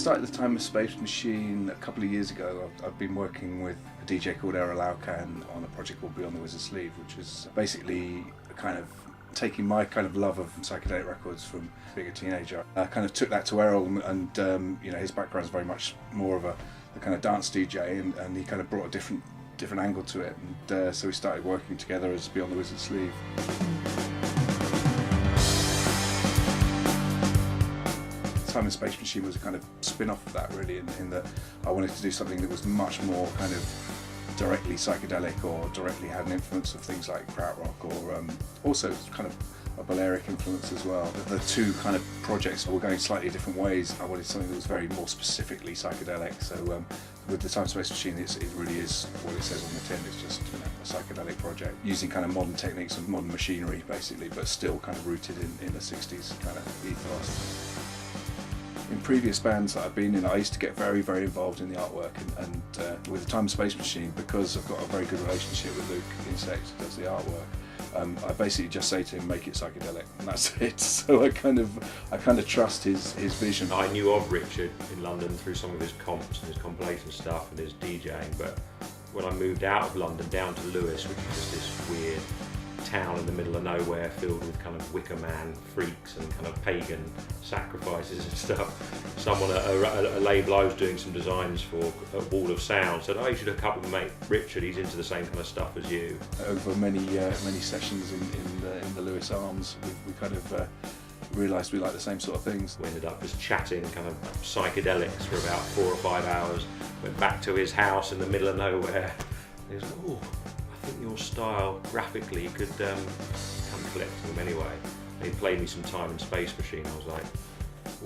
started the Time and Space Machine a couple of years ago. I've been working with a DJ called Era Laucan on a project called Beyond the Wizard's Sleeve, which is basically a kind of taking my kind of love of psychedelic records from being a teenager. I kind of took that to Errol, and you know, his background is very much more of a kind of dance DJ, and he kind of brought a different angle to it, and so we started working together as Beyond the Wizard's Sleeve. Time and Space Machine was a kind of spin-off of that, really, in that I wanted to do something that was much more kind of directly psychedelic, or directly had an influence of things like krautrock, or also kind of a Balearic influence as well. The two kind of projects were going slightly different ways. I wanted something that was very more specifically psychedelic, so with the Time and Space Machine it really is what it says on the tin. It's just, you know, a psychedelic project using kind of modern techniques and modern machinery basically, but still kind of rooted in the 60s kind of ethos. In previous bands that I've been in, I used to get very, very involved in the artwork, and with the Time and Space Machine, because I've got a very good relationship with Luke Insect, who does the artwork, I basically just say to him, make it psychedelic, and that's it. So I kind of trust his vision. I knew of Richard in London through some of his comps and his compilation stuff and his DJing, but when I moved out of London down to Lewes, which is just this weird town in the middle of nowhere filled with kind of Wicker Man freaks and kind of pagan sacrifices and stuff, someone at a label I was doing some designs for, a Wall of Sound, said, oh, you should hook up with mate Richard, he's into the same kind of stuff as you. Over many sessions in the Lewis Arms, we kind of realised we like the same sort of things. We ended up just chatting kind of psychedelics for about 4 or 5 hours, went back to his house in the middle of nowhere, and he was like, oh, I think your style graphically could come collect them anyway. And he played me some Time and Space Machine. I was like,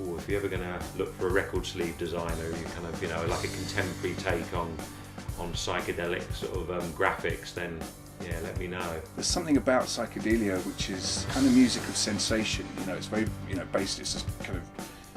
oh, if you're ever going to look for a record sleeve designer, you kind of, you know, like a contemporary take on psychedelic sort of graphics, then yeah, let me know. There's something about psychedelia which is kind of music of sensation. You know, it's very, you know, based. It's just kind of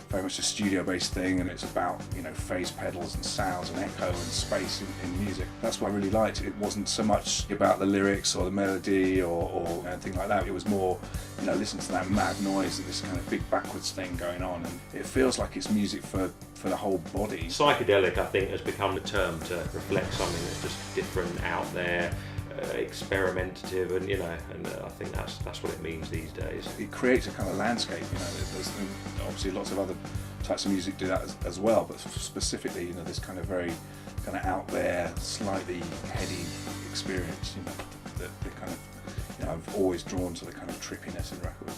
very much a studio-based thing, and it's about, you know, phase pedals and sounds and echo and space in music. That's what I really liked. It wasn't so much about the lyrics or the melody or anything like that. It was more, you know, listen to that mad noise and this kind of big backwards thing going on, and it feels like it's music for the whole body. Psychedelic, I think, has become the term to reflect something that's just different, out there, experimentative, and you know, and I think that's what it means these days. It creates a kind of landscape, you know. There's obviously lots of other types of music do that as well, but specifically, you know, this kind of very kind of out there, slightly heady experience, you know, that kind of, you know, I've always drawn to the kind of trippiness in records.